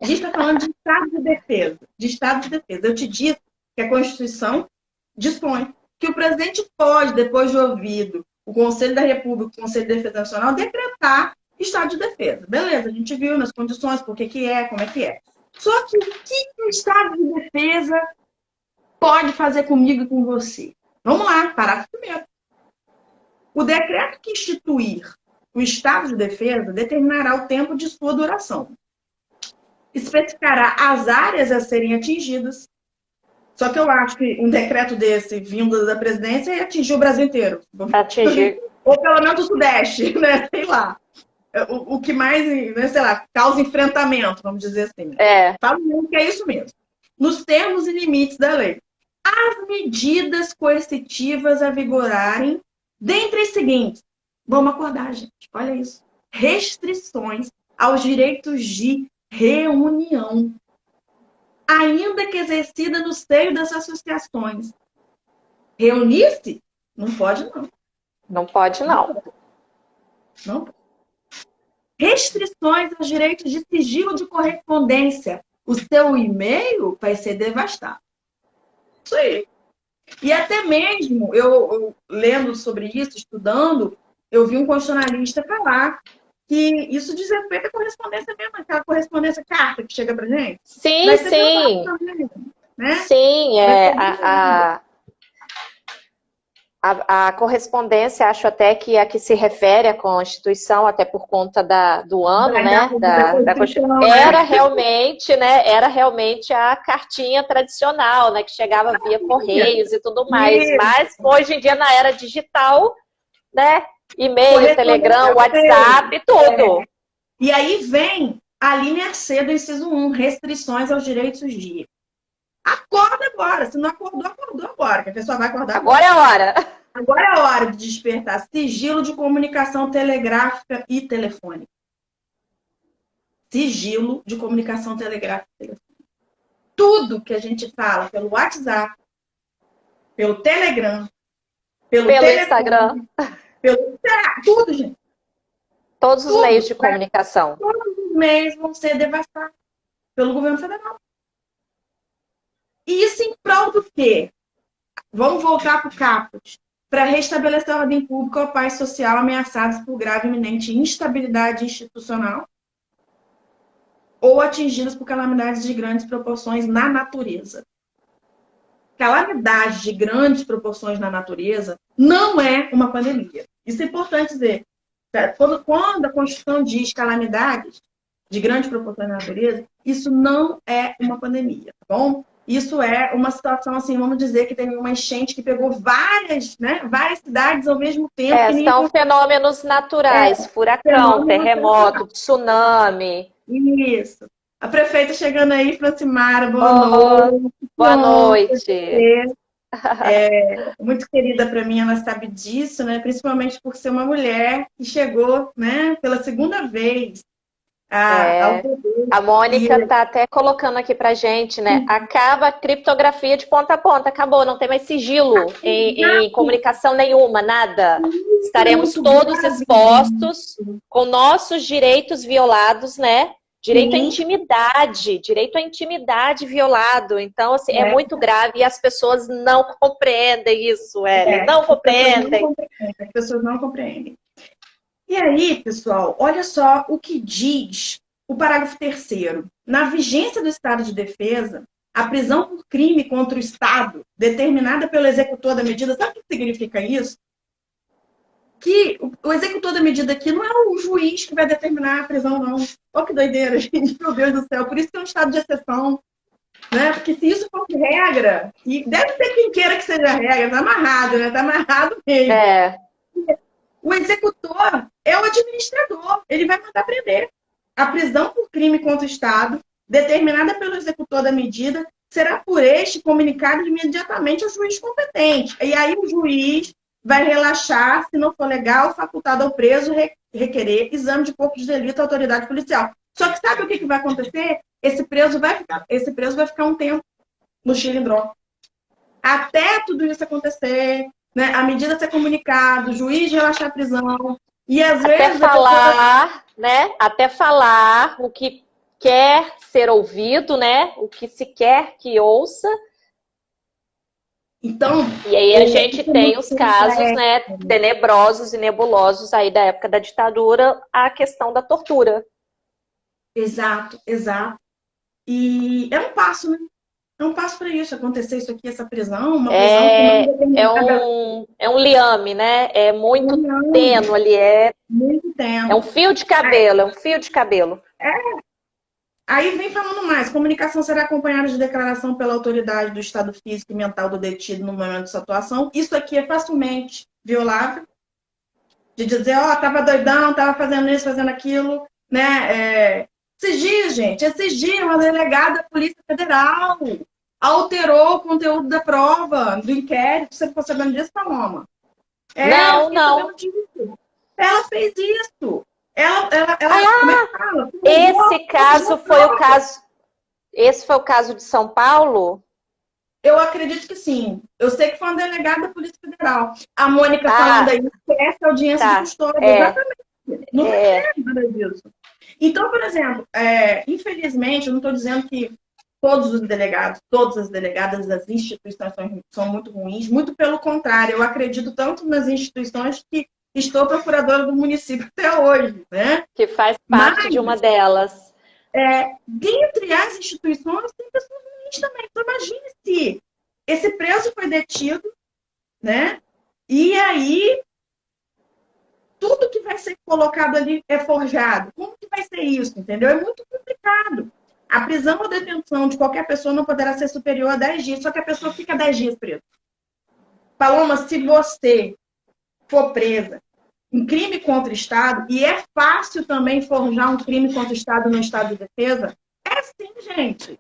A gente está falando de estado de defesa. De estado de defesa. Eu te disse que a Constituição dispõe que o presidente pode, depois de ouvido o Conselho da República, o Conselho de Defesa Nacional, decretar estado de defesa. Beleza, a gente viu nas condições, por que é, como é que é. Só que o que o estado de defesa pode fazer comigo e com você? Vamos lá, parágrafo primeiro. O decreto que instituir o estado de defesa determinará o tempo de sua duração. Especificará as áreas a serem atingidas. Só que eu acho que um decreto desse, vindo da presidência, ia atingir o Brasil inteiro. Atingir. Ou pelo menos o Sudeste, né? Sei lá. O que mais, né, sei lá, causa enfrentamento, vamos dizer assim. Falo mesmo que é isso mesmo. Nos termos e limites da lei. As medidas coercitivas a vigorarem, dentre as seguintes. Vamos acordar, gente. Olha isso. Restrições aos direitos de reunião, ainda que exercida no seio das associações. Reunir-se? Não pode, não. Não pode, não. Não. Restrições aos direitos de sigilo de correspondência. O seu e-mail vai ser devastado. Isso aí. E até mesmo, eu lendo sobre isso, estudando, eu vi um constitucionalista falar que isso diz respeito à correspondência mesmo, aquela correspondência carta que chega pra gente. Sim, sim. Também, né? Sim, a correspondência, acho até que a que se refere à Constituição, até por conta do ano, né? Da Constituição, era realmente a cartinha tradicional, né? Que chegava via correios e tudo mais. Mas hoje em dia, na era digital, né? E-mail, Telegram, WhatsApp, tudo. E aí vem a linha C do inciso 1, restrições aos direitos de... Acorda agora. Se não acordou, acordou agora. Que a pessoa vai acordar agora. Agora é a hora. Agora é a hora de despertar. Sigilo de comunicação telegráfica e telefônica. Sigilo de comunicação telegráfica e telefônica. Tudo que a gente fala pelo WhatsApp, pelo Telegram, pelo Instagram, tudo, gente. Todos os meios de comunicação. Todos os meios vão ser devastados. pelo governo federal. E isso em prol do quê? Vamos voltar para o caput. Para restabelecer a ordem pública ou paz social ameaçados por grave e iminente instabilidade institucional ou atingidos por calamidades de grandes proporções na natureza. Calamidade de grandes proporções na natureza não é uma pandemia. Isso é importante dizer. Quando a Constituição diz calamidades de grandes proporções na natureza, isso não é uma pandemia, tá bom? Isso é uma situação, assim, vamos dizer que teve uma enchente que pegou várias cidades ao mesmo tempo. São fenômenos naturais, furacão, terremoto, tsunami. Isso. A prefeita chegando aí, Francimara, boa noite. Boa noite. Muito querida para mim, ela sabe disso, né? Principalmente por ser uma mulher que chegou, né, pela segunda vez ao poder. A Mônica está até colocando aqui pra gente, né? Acaba a criptografia de ponta a ponta, acabou, não tem mais sigilo em comunicação nenhuma, nada. Estaremos todos expostos com nossos direitos violados, né? Direito à intimidade violado. Então, assim, é muito grave e as pessoas não compreendem isso, Ellen. Não compreendem. As pessoas não compreendem. E aí, pessoal, olha só o que diz o parágrafo 3º. Na vigência do estado de defesa, a prisão por crime contra o Estado, determinada pelo executor da medida, sabe o que significa isso? Que o executor da medida aqui não é o juiz que vai determinar a prisão, não. Olha que doideira, gente. Meu Deus do céu. Por isso que é um estado de exceção. Né? Porque se isso for regra, e deve ter quem queira que seja regra, tá amarrado, né? Tá amarrado mesmo. O executor é o administrador. Ele vai mandar prender. A prisão por crime contra o Estado, determinada pelo executor da medida, será por este comunicado imediatamente ao juiz competente. E aí o juiz vai relaxar, se não for legal, facultado ao preso requerer exame de corpo de delito à autoridade policial. Só que sabe o que vai acontecer? Esse preso vai ficar um tempo no xilindró. Até tudo isso acontecer, né? A medida ser comunicada, o juiz relaxar a prisão. E às vezes. Até falar o que quer ser ouvido, né? O que se quer que ouça. Então, e aí a gente tem os casos, né, tenebrosos e nebulosos aí da época da ditadura, a questão da tortura. Exato. E é um passo, né? É um passo para isso, acontecer isso aqui, essa prisão, uma prisão é um liame, né? É muito tênue ali, muito tênue. É um fio de cabelo, Aí vem falando mais. Comunicação será acompanhada de declaração pela autoridade do estado físico e mental do detido no momento dessa atuação. Isso aqui é facilmente violável. De dizer, tava doidão, tava fazendo isso, fazendo aquilo, né? Esses dias, uma delegada da Polícia Federal alterou o conteúdo da prova, do inquérito. Você ficou sabendo disso, Paloma? Não. Ela fez isso. Como é que fala? Esse foi o caso de São Paulo? Eu acredito que sim. Eu sei que foi uma delegada da Polícia Federal. A Mônica falando aí, essa audiência de custódia. Exatamente. Não tem nada disso. Então, por exemplo, infelizmente, eu não estou dizendo que todos os delegados, todas as delegadas das instituições são muito ruins. Muito pelo contrário. Eu acredito tanto nas instituições que estou procuradora do município até hoje, né? Que faz parte de uma delas. Dentre as instituições, tem pessoas ruins também. Então, imagine se esse preso foi detido, né? E aí, tudo que vai ser colocado ali é forjado. Como que vai ser isso, entendeu? É muito complicado. A prisão ou detenção de qualquer pessoa não poderá ser superior a 10 dias, só que a pessoa fica 10 dias presa. Paloma, se você for presa em crime contra o Estado, e é fácil também forjar um crime contra o Estado no estado de defesa, é sim, gente.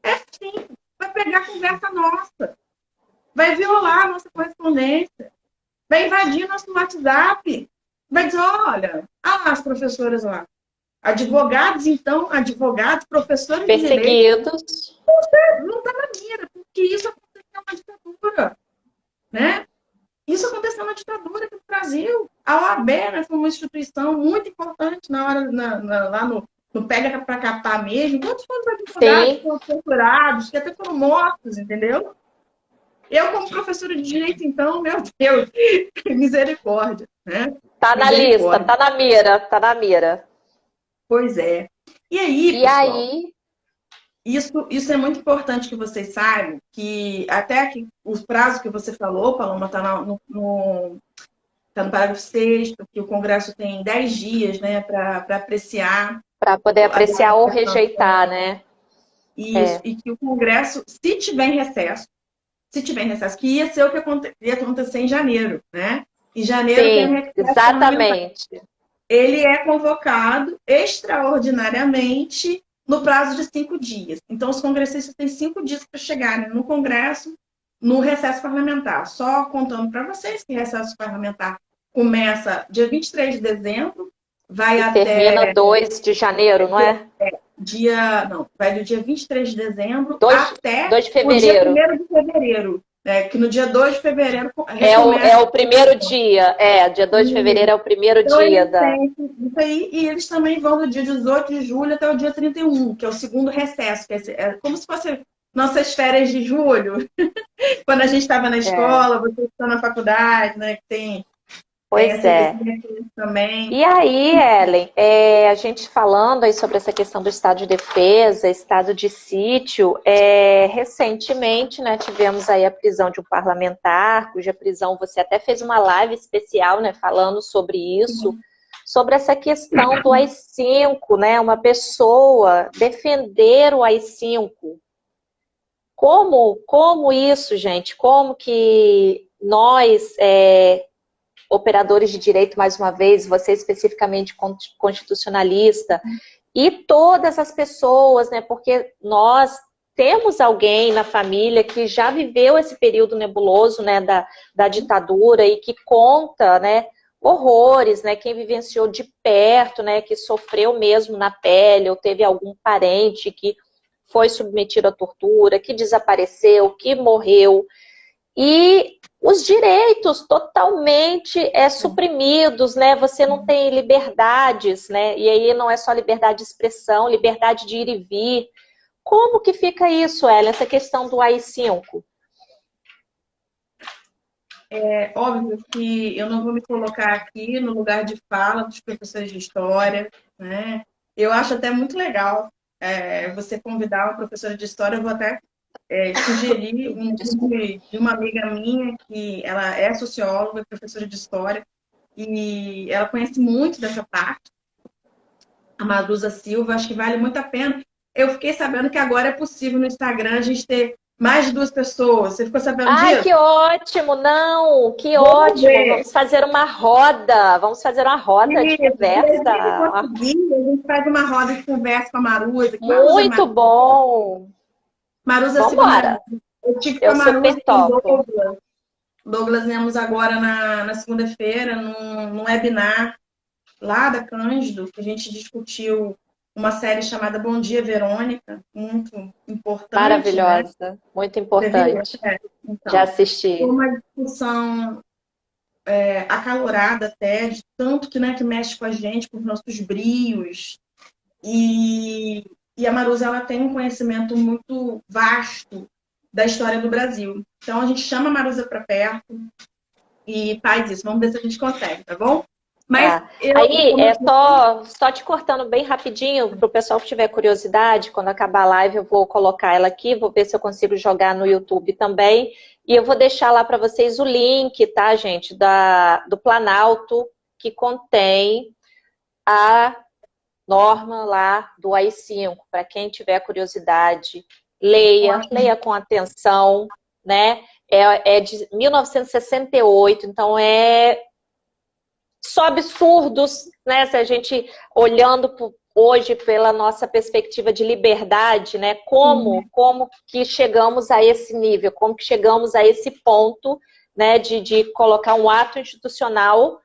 É sim. Vai pegar a conversa nossa. Vai violar a nossa correspondência. Vai invadir nosso WhatsApp. Vai dizer, olha lá as professoras lá. Advogados, professores perseguidos. Não está na mira, porque isso aconteceu na ditadura. Né? Isso aconteceu na ditadura aqui no Brasil. A OAB, né, foi uma instituição muito importante lá não pega para capar mesmo. Quantos foram advogados Sim, foram torturados, que até foram mortos, entendeu? Eu, como professora de direito, então, meu Deus, misericórdia, né? tá na lista, Misericórdia. tá na mira, tá na mira. Pois é. E aí, E pessoal, aí, isso é muito importante que vocês saibam, que até que os prazos que você falou, Paloma, está tá no parágrafo 6º, que o Congresso tem 10 dias, né, para apreciar para poder a apreciar ou documentação. rejeitar, né? Isso, É, e que o Congresso, se tiver em recesso, que ia ser o que ia acontecer em janeiro, né? Em janeiro tem sim, o recesso parlamentar. exatamente. Ele é convocado extraordinariamente no prazo de 5 dias. Então, os congressistas têm 5 dias para chegarem no Congresso, no recesso parlamentar. Só contando para vocês que recesso parlamentar começa dia 23 de dezembro, vai E termina até 2 de janeiro, não é? não, vai do dia 23 de dezembro 2, até 2 de o dia fevereiro. 1º de fevereiro, né? Que no dia 2 de fevereiro É recomeça. o primeiro dia, dia 2 de fevereiro é o primeiro Então, dia eles da. têm isso aí, e eles também vão do dia 18 de julho até o dia 31, que é o segundo recesso, que é como se fosse nossas férias de julho, quando a gente estava na É, escola, você está na faculdade, né? Que tem pois esse é. mecanismo também. E aí, Ellen, a gente falando aí sobre essa questão do estado de defesa, estado de sítio, recentemente, né, tivemos aí a prisão de um parlamentar, cuja prisão você até fez uma live especial, né, falando sobre isso, sobre essa questão do AI-5, né, uma pessoa defender o AI-5. Como isso, gente? Como que nós, operadores de direito, mais uma vez, você especificamente constitucionalista, e todas as pessoas, né? Porque nós temos alguém na família que já viveu esse período nebuloso, né, da ditadura e que conta, né, horrores, né? Quem vivenciou de perto, né, que sofreu mesmo na pele, ou teve algum parente que foi submetido à tortura, que desapareceu, que morreu. E os direitos totalmente suprimidos, né? Você não tem liberdades, né? E aí não é só liberdade de expressão, liberdade de ir e vir. Como que fica isso, Ellen, essa questão do AI-5? É óbvio que eu não vou me colocar aqui no lugar de fala dos professores de história, né? Eu acho até muito legal você convidar uma professora de história. Eu vou até sugerir um Desculpa. de uma amiga minha que ela é socióloga, professora de história, e ela conhece muito dessa parte, a Madusa Silva. Acho que vale muito a pena. Eu fiquei sabendo que agora é possível no Instagram a gente ter mais de 2 pessoas. Você ficou sabendo Ai, disso? que ótimo! Não, que Vamos ótimo! ver. Vamos fazer uma roda, vamos fazer uma roda de Isso, se a gente conversa. conseguir, a gente faz uma roda de conversa com a Marusa, que Marusa é Muito maravilhosa. bom! Marusa Silva é Vambora! maravilhosa. Eu tive com a Eu Marusa super e com o topo. Douglas. Douglas viemos agora na segunda-feira, num webinar lá da Cândido, que a gente discutiu uma série chamada Bom Dia, Verônica, muito importante, né? Maravilhosa, muito Você viu? importante. Já Então, foi assisti. uma discussão acalorada até, de tanto que, né, que mexe com a gente, com os nossos brios. E a Marusa, ela tem um conhecimento muito vasto da história do Brasil. Então, a gente chama a Marusa para perto e faz isso. Vamos ver se a gente consegue, tá bom? Mas Tá. eu, Aí, como eu disse, só te cortando bem rapidinho, para o pessoal que tiver curiosidade, quando acabar a live eu vou colocar ela aqui, vou ver se eu consigo jogar no YouTube também. E eu vou deixar lá para vocês o link, tá, gente, do Planalto, que contém a norma lá do AI-5. Para quem tiver curiosidade, leia com atenção, né? É de 1968, então só absurdos, né? Se a gente olhando hoje pela nossa perspectiva de liberdade, né? Como que chegamos a esse nível? Como que chegamos a esse ponto, né? De colocar um ato institucional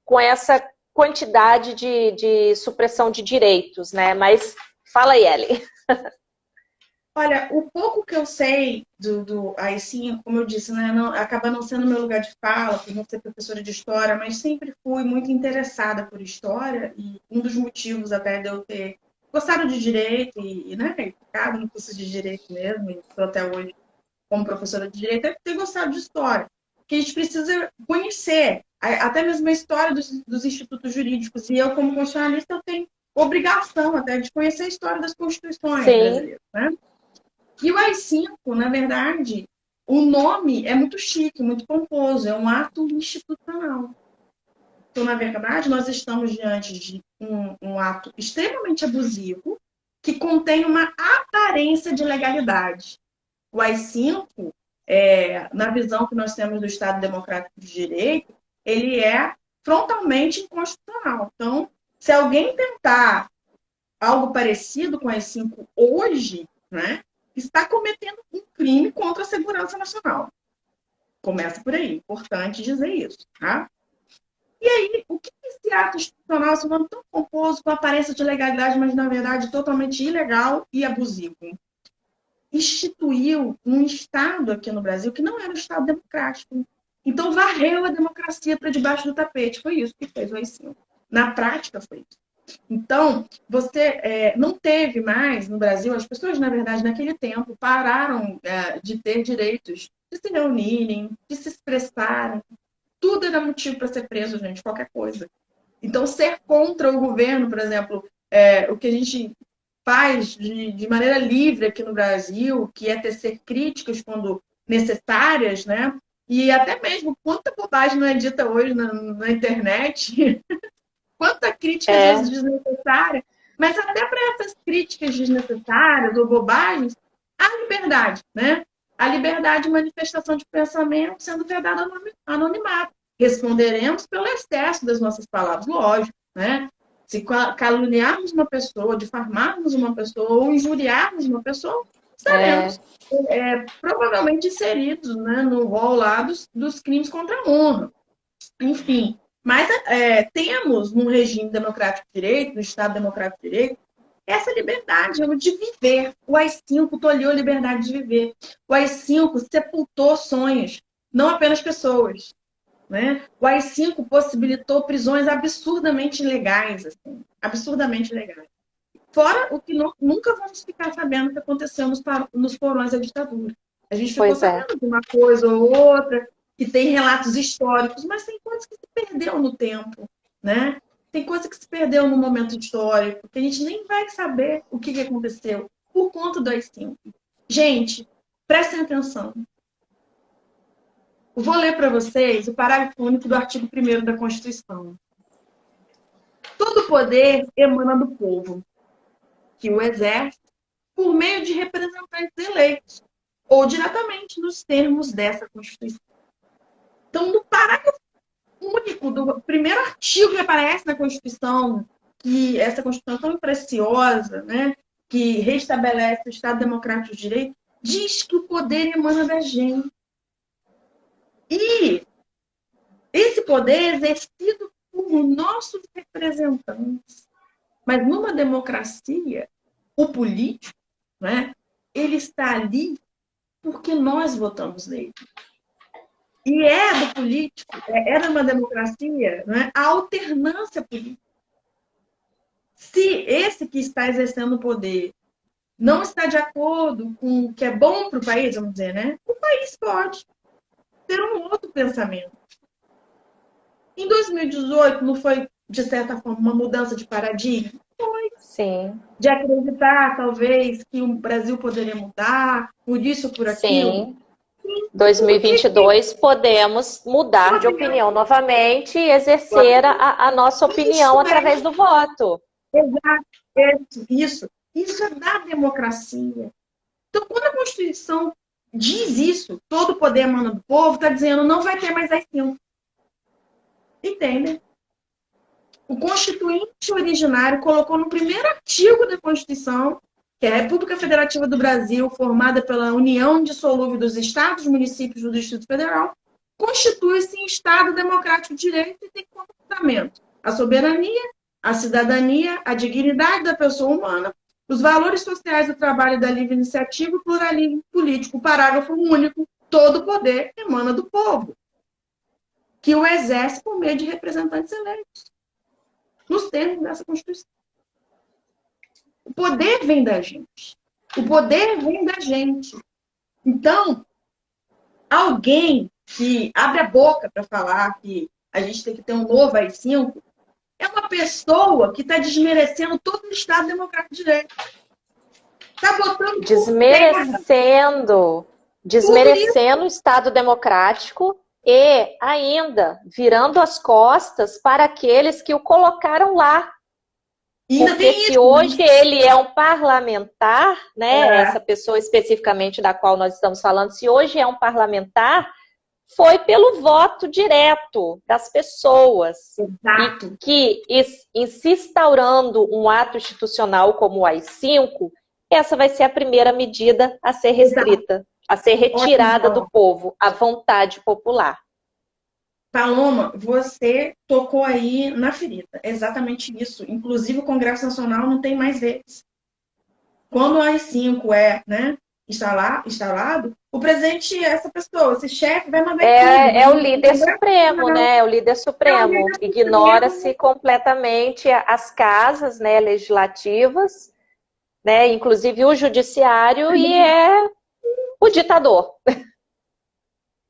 com essa quantidade de supressão de direitos, né? Mas fala aí, Ellie. olha, o pouco que eu sei do AI-5, como eu disse, né, acaba não sendo meu lugar de fala, por não ser professora de história, mas sempre fui muito interessada por história, e um dos motivos até de eu ter gostaram de direito né, ficado no curso de direito mesmo, e estou até hoje como professora de direito, é ter gostado de história. Que a gente precisa conhecer, até mesmo a história dos institutos jurídicos. E eu, como constitucionalista, eu tenho obrigação até de conhecer a história das constituições Sim. brasileiras, né? E o AI-5, na verdade, o nome é muito chique, muito pomposo, é um ato institucional. Então, na verdade, nós estamos diante de um ato extremamente abusivo que contém uma aparência de legalidade. O AI-5, na visão que nós temos do Estado Democrático de Direito, ele é frontalmente inconstitucional. Então, se alguém tentar algo parecido com o AI-5 hoje, né, está cometendo um crime contra a segurança nacional. Começa por aí, importante dizer isso, tá? E aí, o que esse ato institucional, esse nome tão pomposo, com aparência de legalidade, mas na verdade totalmente ilegal e abusivo? Instituiu um Estado aqui no Brasil que não era um Estado democrático. Então, varreu a democracia para debaixo do tapete. Foi isso que fez o AI-5. Na prática, foi isso. Então, você não teve mais no Brasil, as pessoas, na verdade, naquele tempo, pararam de ter direitos de se reunirem, de se expressarem. Tudo era motivo para ser preso, gente, qualquer coisa. Então, ser contra o governo, por exemplo, o que a gente faz de maneira livre aqui no Brasil, que é tecer críticas quando necessárias, né? E até mesmo quanta bobagem não é dita hoje na internet, quanta crítica às vezes desnecessária, mas até para essas críticas desnecessárias ou bobagens, há liberdade, né? A liberdade de manifestação de pensamento sendo vedada anonimato. Responderemos pelo excesso das nossas palavras, lógico, né? Se caluniarmos uma pessoa, difamarmos uma pessoa ou injuriarmos uma pessoa, estaremos provavelmente inseridos, né, no rol lá dos crimes contra a honra. Enfim, mas temos no regime democrático de direito, no Estado democrático de direito, essa liberdade de viver. O AI-5 tolheu a liberdade de viver. O AI-5 sepultou sonhos, não apenas pessoas. Né? O AI-5 possibilitou prisões absurdamente legais, assim, absurdamente legais. Fora o que nunca vamos ficar sabendo que aconteceu nos porões da ditadura. A gente ficou sabendo de uma coisa ou outra, que tem relatos históricos, mas tem coisas que se perdeu no tempo, né? Tem coisa que se perdeu no momento histórico, que a gente nem vai saber o que aconteceu por conta do AI-5. Gente, prestem atenção. Eu vou ler para vocês o parágrafo único do artigo 1º da Constituição. Todo poder emana do povo, que o exerce por meio de representantes eleitos, ou diretamente nos termos dessa Constituição. Então, no parágrafo único do primeiro artigo que aparece na Constituição, que essa Constituição tão preciosa, né, que restabelece o Estado Democrático de Direito, diz que o poder emana da gente. E esse poder é exercido por nossos representantes. Mas numa democracia, o político, né, ele está ali porque nós votamos nele. E do político, numa democracia, né, a alternância política. Se esse que está exercendo o poder não está de acordo com o que é bom para o país, vamos dizer, né, o país pode ter um outro pensamento. Em 2018, não foi, de certa forma, uma mudança de paradigma? Foi. Sim. De acreditar, talvez, que o Brasil poderia mudar, por isso, por aquilo. Sim. 2022 podemos mudar de opinião novamente e exercer a nossa opinião através do voto. Exato, isso. Isso é da democracia. Então, quando a Constituição diz isso, todo o poder emana do povo, está dizendo não vai ter mais AI-5. Entende? O Constituinte originário colocou no primeiro artigo da Constituição que é a República Federativa do Brasil, formada pela união indissolúvel dos estados, municípios do Distrito Federal, constitui-se em Estado democrático de direito e tem como fundamento a soberania, a cidadania, a dignidade da pessoa humana, os valores sociais do trabalho e da livre iniciativa e o pluralismo político. Parágrafo único, todo poder emana do povo, que o exerce por meio de representantes eleitos, nos termos dessa Constituição. poder vem da gente. O poder vem da gente. Então, alguém que abre a boca para falar que a gente tem que ter um novo AI-5 é uma pessoa que está desmerecendo todo o Estado Democrático de Direito. Está botando desmerecendo o Estado Democrático e ainda virando as costas para aqueles que o colocaram lá. Porque se hoje ele é um parlamentar, né, essa pessoa especificamente da qual nós estamos falando, se hoje é um parlamentar, foi pelo voto direto das pessoas. Exato. E que, em se instaurando um ato institucional como o AI-5, essa vai ser a primeira medida a ser restrita, exato, a ser retirada do povo, a vontade popular. Paloma, você tocou aí na ferida. É exatamente isso. Inclusive, o Congresso Nacional não tem mais vezes. Quando o AI-5 é, né, instalado, o presidente é essa pessoa, esse chefe vai mandar É o líder supremo, né? É o líder supremo. Ignora-se completamente as casas, né, legislativas, né, inclusive o judiciário, e é o ditador.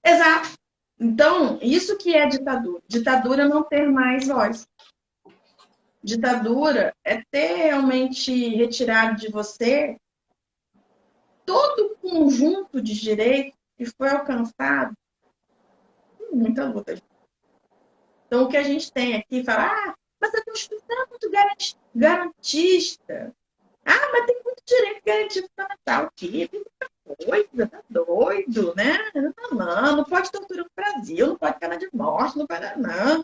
Exato. Então, isso que é ditadura. Ditadura é não ter mais voz. Ditadura é ter realmente retirado de você todo o conjunto de direitos que foi alcançado com muita luta. Então, o que a gente tem aqui, fala, mas a Constituição é muito garantista. Mas tem muito direito garantido fundamental aqui. Tem muita coisa, tá doido, né? Não pode torturar no Brasil, não pode pena de morte, não pode não.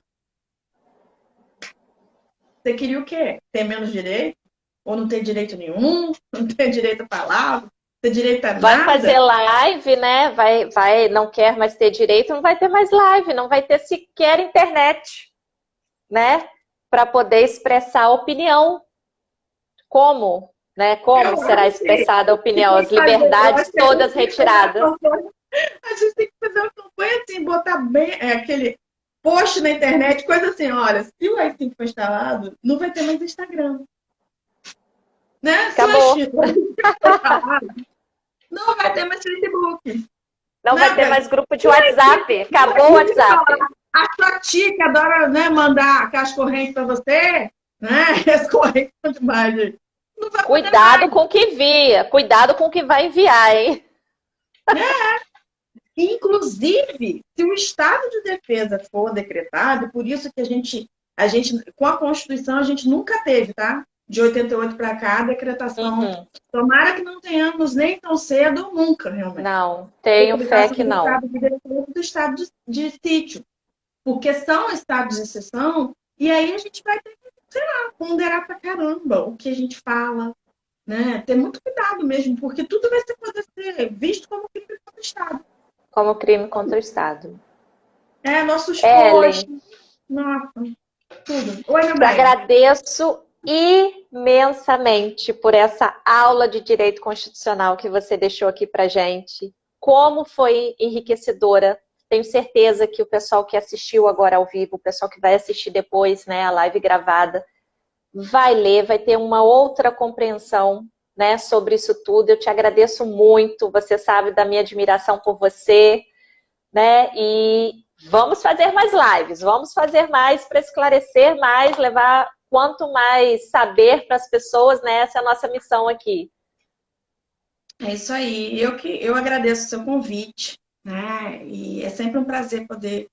Você queria o quê? Ter menos direito? Ou não ter direito nenhum? Não ter direito à palavra? Ter direito a nada? Vai fazer live, né? Não quer mais ter direito, não vai ter mais live, não vai ter sequer internet, né? Para poder expressar a opinião. Como? Né? Como será expressada a opinião? As liberdades todas retiradas. A gente tem que fazer uma campanha assim, botar bem aquele post na internet, coisa assim, olha, se o AI-5 for instalado, não vai ter mais Instagram. Né? Acabou. Não vai ter mais Facebook. Não vai ter mais grupo de WhatsApp. Acabou o WhatsApp. A sua tia que adora, né, mandar aquelas correntes para você, né? As correntes são demais, gente. Cuidado com o que envia. Cuidado com o que vai enviar, hein? Inclusive, se o estado de defesa for decretado, por isso que a gente, com a Constituição, a gente nunca teve, tá? De 88 para cá, a decretação. Uhum. Tomara que não tenhamos nem tão cedo, nunca, realmente. Não, tenho fé que não. Do estado de sítio. Porque são estados de exceção, e aí a gente vai ter que, sei lá, ponderar pra caramba o que a gente fala, né? Ter muito cuidado mesmo, porque tudo vai poder ser visto como crime contra o Estado. Como crime contra o Estado. Nossos posts. Nossa, tudo. Oi, meu bem. Agradeço imensamente por essa aula de direito constitucional que você deixou aqui pra gente. Como foi enriquecedora. Tenho certeza que o pessoal que assistiu agora ao vivo, o pessoal que vai assistir depois, né, a live gravada, vai ler, vai ter uma outra compreensão, né, sobre isso tudo. Eu te agradeço muito, você sabe da minha admiração por você, né, e vamos fazer mais lives, vamos fazer mais para esclarecer mais, levar quanto mais saber para as pessoas, né, essa é a nossa missão aqui. É isso aí, eu agradeço o seu convite, né, e é sempre um prazer poder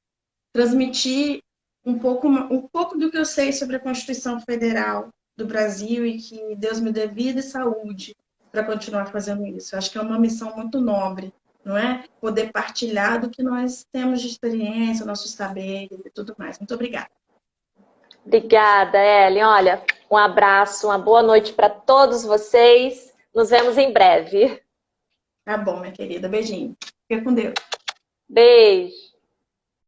transmitir um pouco do que eu sei sobre a Constituição Federal do Brasil e que Deus me dê vida e saúde para continuar fazendo isso. Eu acho que é uma missão muito nobre, não é? Poder partilhar do que nós temos de experiência, nossos saberes e tudo mais. Muito obrigada. Obrigada, Ellen. Olha, um abraço, uma boa noite para todos vocês. Nos vemos em breve. Tá bom, minha querida. Beijinho. Fica com Deus. Beijo.